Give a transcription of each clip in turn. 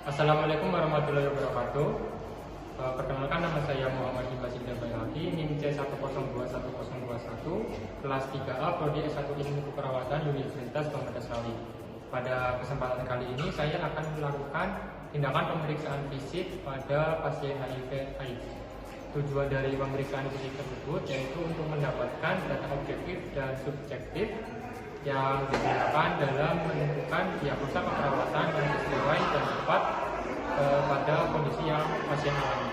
Assalamualaikum warahmatullahi wabarakatuh. Perkenalkan, nama saya Muhammad Ibasidda Bayaki, NIM C1021021, kelas 3A, Prodi S1 Ilmu Keperawatan Universitas Muhammad Asnawi. Pada kesempatan kali ini saya akan melakukan tindakan pemeriksaan fisik pada pasien HIV/AIDS. Tujuan dari pemeriksaan fisik tersebut yaitu untuk mendapatkan data objektif dan subjektif yang digunakan dalam menentukan diagnosa keperawatan yang sesuai dan tepat pada kondisi yang pasien alami.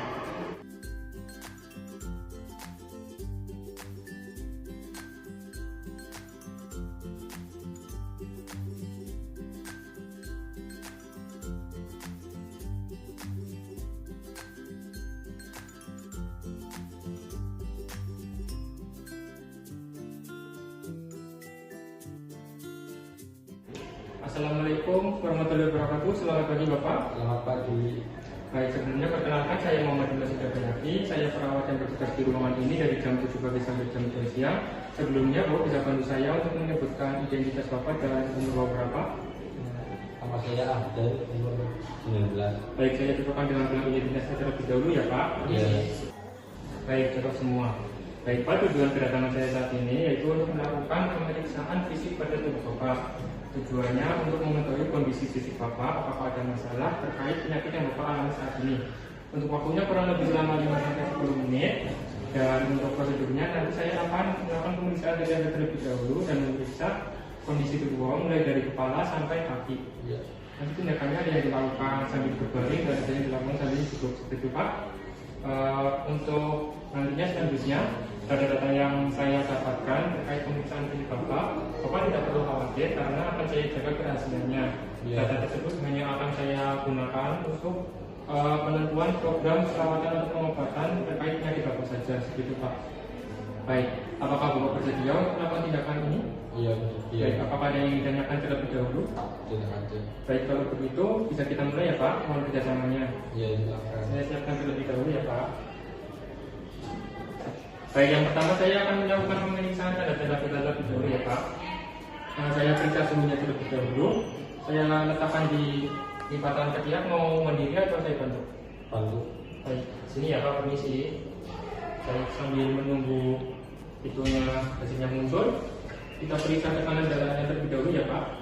Assalamualaikum warahmatullahi wabarakatuh. Selamat pagi Bapak. Selamat pagi. Baik, sebelumnya perkenalkan, saya Muhammad Ibasidda Bayaki. Saya perawat yang bertugas di ruangan ini dari jam 7 pagi sampai jam 2 siang. Sebelumnya Bapak bisa bantu saya untuk menyebutkan identitas Bapak dan umur Bapak berapa? Nama saya Abdel, umur 19. Baik, saya cukupkan dengan bilang identitasnya terlebih dahulu ya Pak. Iya. Baik, cocok semua. Baik Pak, tujuan kedatangan saya saat ini yaitu untuk melakukan pemeriksaan fisik pada tubuh Bapak. Tujuannya untuk mengetahui kondisi fisik Bapak, apakah ada masalah terkait penyakit yang Bapak alami saat ini. Untuk waktunya kurang lebih selama 5-10 menit. Dan untuk prosedurnya nanti saya akan melakukan pemeriksaan dari Anda terlebih dahulu dan memeriksa kondisi tubuh Bapak mulai dari kepala sampai kaki. Iya. Nanti tindakannya ada yang dilakukan sambil berbaring dan ada yang dilakukan sambil duduk seperti itu Pak. Untuk nantinya selanjutnya data-data yang saya dapatkan terkait pemeriksaan fisik Bapak tidak perlu khawatir karena akan saya jaga kerahasiaannya. Yeah. Data tersebut hanya akan saya gunakan untuk penentuan program perawatan atau pengobatan terkait penyakit Bapak saja, seperti Pak. Baik, apakah Bapak bersedia untuk melakukan tindakan ini? Iya. Baik, apakah ada yang ditanyakan terlebih dahulu? Tidak ada. Baik, kalau begitu bisa kita mulai ya Pak, mohon kerjasamanya. Iya, silakan. Saya siapkan terlebih dahulu ya Pak. Baik, yang pertama saya akan melakukan pemeriksaan tanda-tanda vital terlebih dahulu ya Pak. Saya periksa suhunya terlebih dahulu. Saya letakkan di lipatan ketiak, mau mandiri atau saya bantu? Bantu. Baik, sini ya Pak, permisi. Saya sambil menunggu itunya hasilnya muncul. Kita periksa tekanan darahnya terlebih dahulu ya Pak.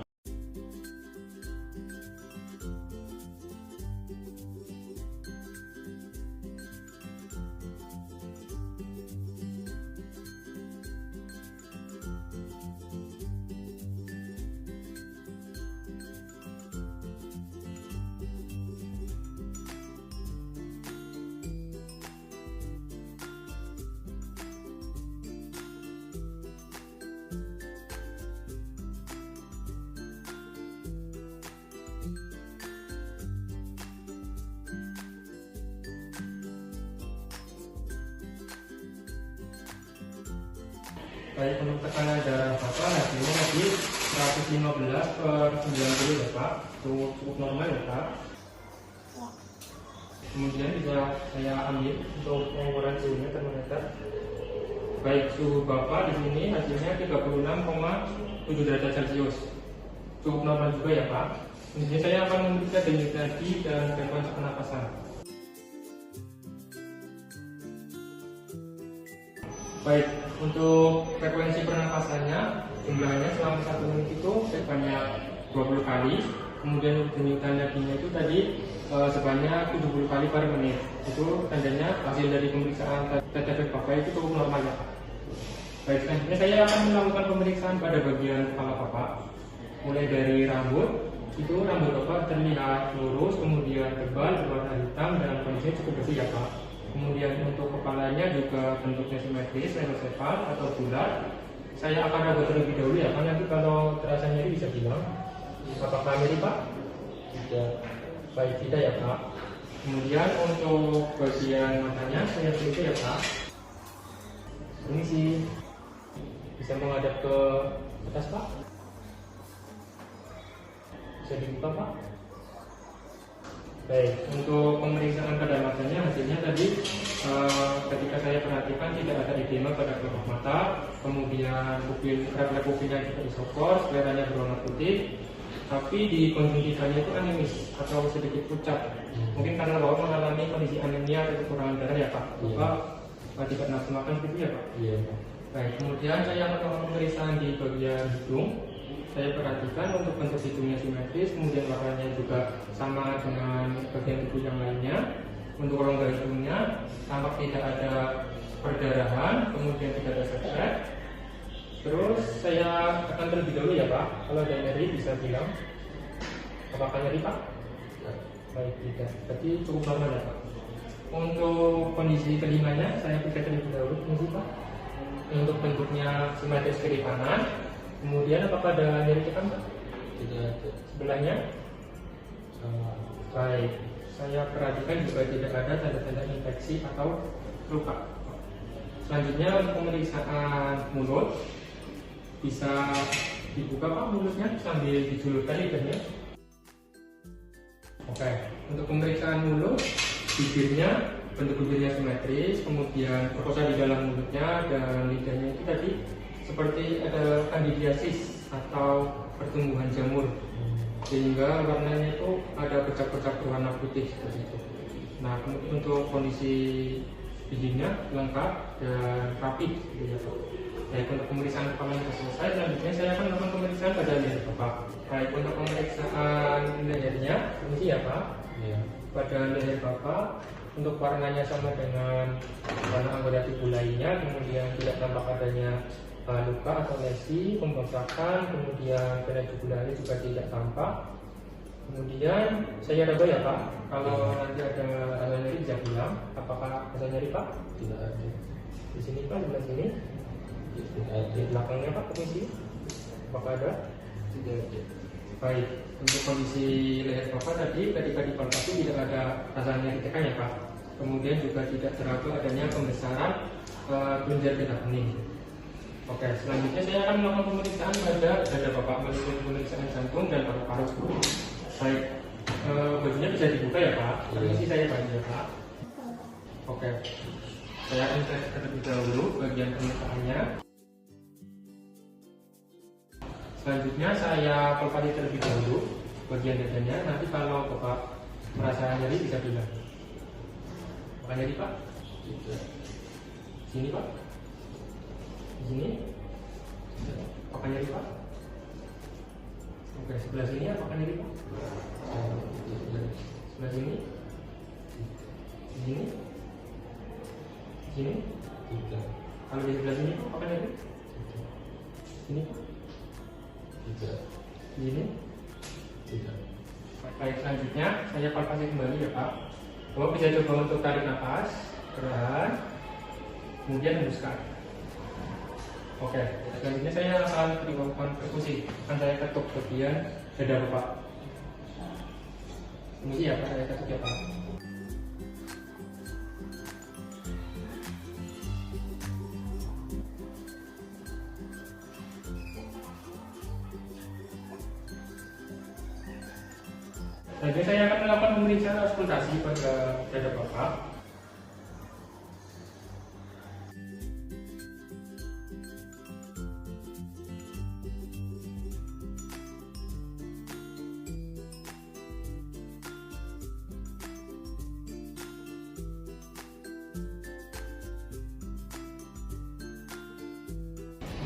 Baik, untuk tekanan darah Bapak hasilnya tadi 115/90 ya Pak. Cukup normal ya Pak. Kemudian bisa saya ambil untuk pengukuran suhunya termometer. Baik, suhu Bapak di sini hasilnya 36,7 derajat Celcius. Cukup normal juga ya Pak. Kemudian saya akan memeriksa denyut nadi dan gangguan pernapasan. Baik, untuk frekuensi pernapasannya jumlahnya selama 1 menit itu sebanyak 20 kali. Kemudian untuk denyutan nadinya itu tadi sebanyak 70 kali per menit. Itu tandanya hasil dari pemeriksaan TTP Bapak itu cukup normal ya Pak. Baik, selanjutnya saya akan melakukan pemeriksaan pada bagian kepala Bapak. Mulai dari rambut, itu rambut Bapak terlihat lurus, kemudian tebal, berwarna hitam dan kondisinya cukup bersih ya Pak. Kemudian untuk kepalanya juga bentuknya simetris, menosefal atau bulat. Saya akan raba terlebih dahulu ya Pak, nanti kalau terasa nyeri bisa bilang. Apakah nyeri Pak? Tidak. Baik, tidak ya Pak. Kemudian untuk bagian matanya saya periksa ya Pak. Ini sih bisa menghadap ke atas Pak. Bisa dibuka Pak. Baik, untuk pemeriksaan pada matanya hasilnya tadi ketika saya perhatikan tidak ada edema pada kelopak mata, kemudian refleks pupilnya juga isopor, skleranya berwarna putih, tapi di konjungtivanya itu anemis atau sedikit pucat. Mungkin karena Bapak mengalami kondisi anemia atau kekurangan darah ya Pak. Bapak tidak nafsu makan gitu ya Pak? Iya. Baik, kemudian saya melakukan pemeriksaan di bagian hidung. Saya perhatikan untuk bentuk hidungnya simetris, kemudian warnanya juga sama dengan bagian tubuh yang lainnya. Untuk rongga hidungnya tampak tidak ada perdarahan, kemudian tidak ada seret. Terus saya akan terlebih dahulu ya Pak, kalau ada nyeri bisa bilang. Apakah nyeri Pak? Baik, tidak. Berarti cukup normal ya Pak. Untuk kondisi telinganya saya periksa terlebih dahulu, fungsi Pak. Untuk bentuknya simetris kiri kanan. Kemudian apakah ada nyeri tekan Pak? Tidak ada. Sebelahnya? Sama. Baik, saya perhatikan juga tidak ada tanda-tanda infeksi atau luka. Selanjutnya untuk pemeriksaan mulut, bisa dibuka Pak mulutnya sambil dijulurkan lidahnya. Oke, untuk pemeriksaan mulut, bibirnya, bentuk bibirnya simetris, kemudian mukosa di dalam mulutnya dan lidahnya itu tadi seperti ada candidiasis atau pertumbuhan jamur, sehingga warnanya itu ada bercak-bercak berwarna putih seperti itu. Nah, kemudian untuk kondisi giginya lengkap dan rapi, gitu ya Pak. Baik, untuk pemeriksaan kepala sudah selesai, selanjutnya saya akan melakukan pemeriksaan pada leher Bapak. Baik, untuk pemeriksaan lehernya, ini ya Pak. Iya. Pada leher Bapak, untuk warnanya sama dengan warna anggota tubuh lainnya, kemudian tidak tampak adanya luka atau lesi, pembengkakan, kemudian vena jugulare juga tidak tampak. Kemudian saya raba ya Pak, kalau nanti ada rasa nyeri bisa bilang. Apakah rasa nyeri Pak? Tidak ada. Di sini Pak, sebelah sini. Tidak ada. Di belakangnya Pak, komisi. Apakah ada? Tidak ada. Baik, untuk kondisi leher Bapak tadi ketika dipalpasi tidak ada rasa nyeri tekan ya Pak. Kemudian juga tidak terlalu adanya pembesaran kelenjar getah bening. Oke, selanjutnya saya akan melakukan pemeriksaan pada dada Bapak, melakukan pemeriksaan jantung dan paru-paru. Baik, bajunya bisa dibuka ya Pak. Permisi saya baju ya Pak. Oke, saya akan cek terlebih dahulu bagian pemeriksaannya. Selanjutnya saya palpasi terlebih dahulu bagian dadanya. Nanti kalau Bapak merasa nyeri bisa bilang. Apakah nyeri Pak? Tidak. Sini Pak. Di sini. Apakah nyeri Pak? Oke, sebelah sini apakah nyeri Pak? Sebelah sini. Di sini. Di sini. Tidak. Kalau di sebelah sini apakah nyeri? Sini Pak. Tidak. Di sini. Tidak. Baik, selanjutnya saya palpasi kembali ya Pak. Bapak bisa coba untuk tarik nafas, perlahan, kemudian hembuskan. Oke, selanjutnya saya akan melakukan perkusi. Akan saya ketuk bagian dada Bapak. Ini ya Pak, saya ketuk ya Pak. Selanjutnya saya akan melakukan pemeriksaan auskultasi pada dada Bapak.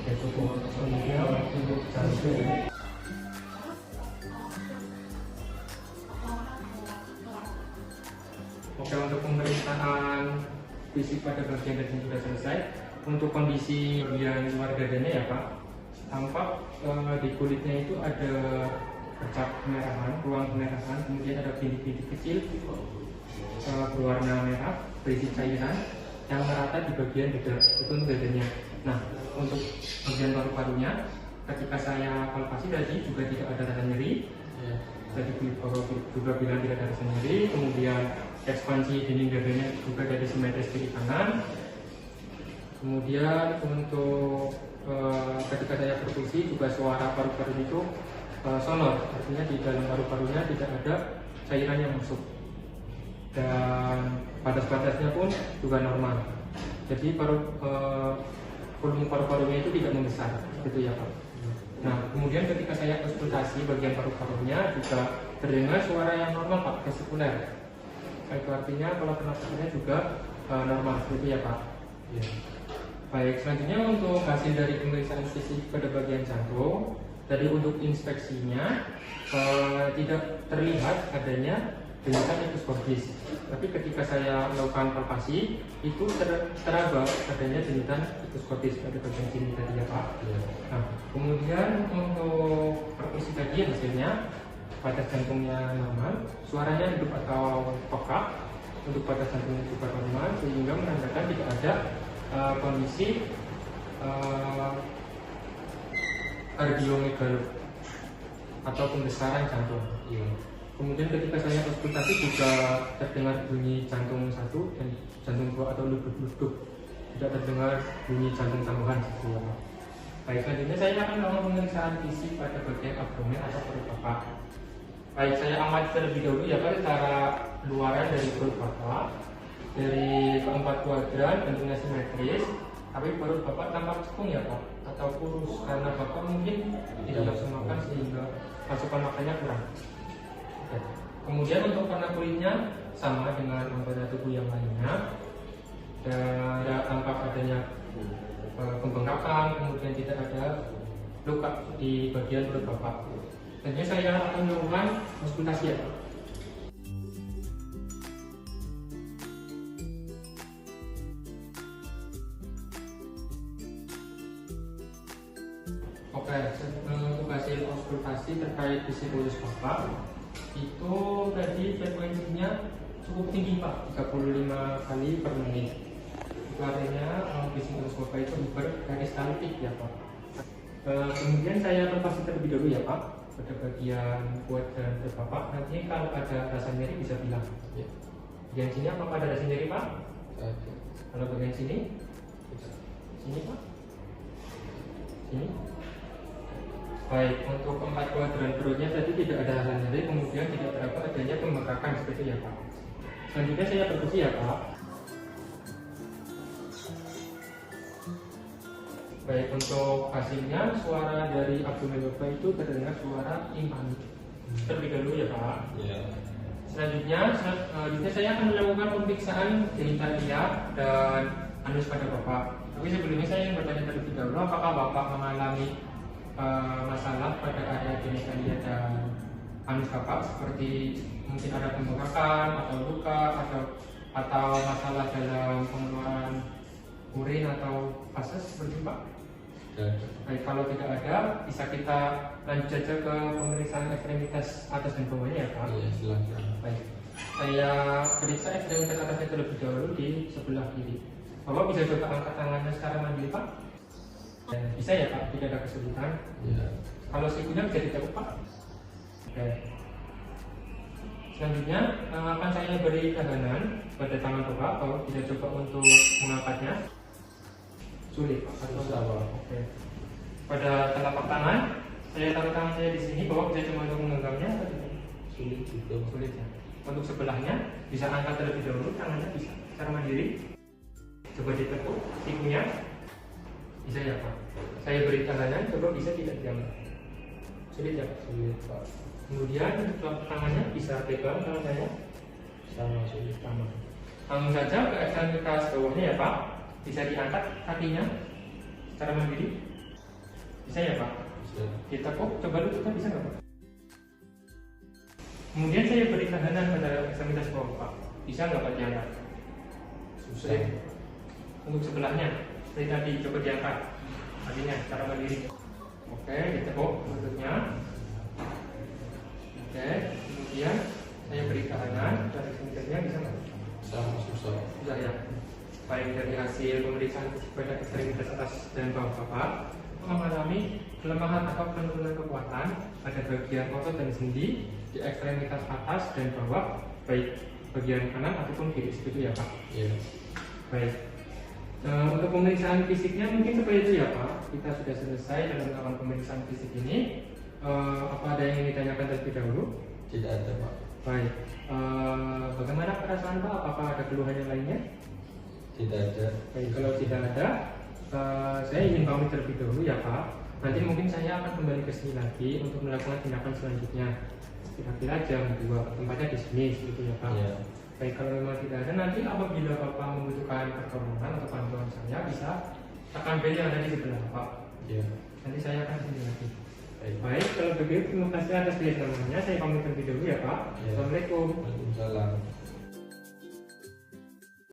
Oke, cukup. Kemudian untuk jantung. Oke, untuk pemeriksaan fisik pada bagian dada sudah selesai. Untuk kondisi bagian luar dadanya ya Pak, tampak di kulitnya itu ada bercak kemerahan, ruang kemerahan, kemudian ada bintik-bintik kecil berwarna merah berisi cairan yang merata di bagian dada, itu untuk dadanya. Nah, untuk bagian paru-parunya, ketika saya palpasi tadi juga tidak ada rasa nyeri. Tadi juga bilang tidak ada rasa nyeri. Kemudian ekspansi dinding dadanya juga dari simetris kiri kanan. Kemudian untuk ketika saya perkusi juga suara paru-paru itu sonor, artinya di dalam paru-parunya tidak ada cairan yang masuk dan batas-batasnya pun juga normal. Jadi volume paru-parunya itu tidak membesar, gitu ya Pak. Nah, kemudian ketika saya konsultasi bagian paru-parunya juga terdengar suara yang normal Pak, vesikuler. Itu artinya kalau pernapasannya juga normal, seperti ya Pak. Ya. Baik, selanjutnya untuk hasil dari pemeriksaan fisik pada bagian jantung, tadi untuk inspeksinya tidak terlihat adanya denyutan episkopis. Tapi ketika saya melakukan palpasi, itu teraba adanya denyutan episkopis pada bagian sini tadi ya Pak. Ya. Nah, kemudian untuk perkusi tadi hasilnya batas jantungnya normal, suaranya hidup atau pekak. Untuk batas jantungnya juga normal, sehingga menandakan tidak ada kondisi kardiomegal atau pembesaran jantung. Ya. Kemudian ketika saya konsultasi juga terdengar bunyi jantung 1 dan jantung 2 atau luduk-luduk, tidak terdengar bunyi jantung tambahan seperti apa. Baik, selanjutnya saya akan melakukan pemeriksaan fisik pada bagian abdomen atau perut bapak. Baik, saya amati terlebih dahulu ya Pak secara luaran dari perut bapak. Dari keempat kuadran bentuknya simetris, tapi perut bapak tampak cekung ya Pak, atau kurus karena bapak mungkin tidak nafsu makan sehingga asupan makannya kurang. Oke. Kemudian untuk warna kulitnya sama dengan anggota tubuh yang lainnya, dan tidak tampak adanya pembengkakan, kemudian tidak ada luka di bagian perut bapak. Tentunya saya akan melakukan konsultasi ya Pak. Oke, untuk hasil konsultasi terkait psikologis bapak itu tadi frekuensinya cukup tinggi Pak, 35 kali per menit. Itu artinya psikologis bapak itu berperistaltik ya Pak. Kemudian saya palpasi terlebih dahulu ya Pak pada bagian kuat dan perut bapak. Nanti kalau ada rasa nyeri bisa bilang. Ya. Bagian sini apakah ada rasa nyeri Pak? Ada. Kalau bagian sini? Sini Pak? Sini? Baik, untuk keempat kuadran perutnya tadi tidak ada rasa nyeri, kemudian tidak terdapat adanya pembengkakan seperti ya Pak. Selanjutnya saya perkusi ya Pak. Baik, untuk hasilnya suara dari abdomen bapak itu terdengar suara timpani. Terlebih dahulu ya Pak. Ya. Selanjutnya saya akan melakukan pemeriksaan genitalia dan anus pada bapak. Tapi sebelumnya saya ingin bertanya terlebih dahulu, apakah bapak mengalami masalah pada area genitalia dan anus bapak, seperti mungkin ada pembengkakan atau luka atau masalah dalam pengeluaran urin atau fases seperti itu Pak? Baik, kalau tidak ada, bisa kita lanjut saja ke pemeriksaan ekstremitas atas dan bawahnya ya Pak? Iya, silakan. Baik, saya periksa ekstremitas atasnya terlebih dahulu di sebelah kiri. Bapak bisa coba angkat tangannya secara mandiri Pak? Bisa ya Pak, tidak ada kesulitan. Ya. Kalau sikunya bisa dicabut Pak. Oke. Selanjutnya akan saya beri tekanan pada tangan Bapak. Kalau bisa coba untuk mengangkatnya. Sulit Pak. Susah Pak. Oke. Pada telapak tangan, saya taruh tangan saya di sini. Bapak bisa coba untuk menggenggamnya. Sulit juga. Sulit ya. Untuk sebelahnya bisa angkat terlebih dahulu, tangannya bisa secara mandiri. Coba ditekuk sikunya. Bisa ya Pak. Saya beri tekanan, coba bisa tidak diam. Sulit ya Pak? Sulit Pak. Kemudian untuk tangannya bisa pegang tangan saya. Sama sulit. Sama. Langsung saja ke ekstremitas bawahnya ya Pak. Bisa diangkat kakinya secara mandiri. Bisa ya Pak? Bisa. Ditekuk, coba dulu kita bisa nggak Pak? Kemudian saya beri tekanan pada ekstremitas bawah Pak. Bisa nggak Pak diangkat? Susah. Untuk sebelahnya, seperti tadi, coba diangkat kakinya secara mandiri. Oke, ditekuk lututnya. Oke, kemudian saya beri tekanan dan ekstremitasnya bisa nggak? Sama susah. Sudah ya. Baik, dari hasil pemeriksaan pada ekstremitas atas dan bawah Bapak mengalami kelemahan atau penurunan kekuatan pada bagian otot dan sendi di ekstremitas atas dan bawah, baik bagian kanan ataupun kiri, seperti ya Pak. Ya. Baik. Untuk pemeriksaan fisiknya mungkin seperti itu ya Pak. Kita sudah selesai dalam melakukan pemeriksaan fisik ini. Apa ada yang ingin ditanyakan terlebih dahulu? Tidak ada Pak. Baik. Bagaimana perasaan Pak? Apakah ada keluhan yang lainnya? Tidak ada. Baik, kalau tidak ada, saya ingin pamit terlebih dahulu ya Pak. Nanti mungkin saya akan kembali ke sini lagi untuk melakukan tindakan selanjutnya. Kira-kira jam 2, tempatnya di sini, gitu ya Pak. Iya. Baik, kalau memang tidak ada, nanti apabila Bapak membutuhkan pertolongan atau bantuan saya, bisa tekan bel yang ada di sebelah Pak. Iya. Nanti saya akan sini lagi. Baik. Baik, kalau begitu terima kasih atas kerjasamanya. Saya pamit terlebih dahulu ya Pak. Ya. Assalamualaikum. Waalaikumsalam.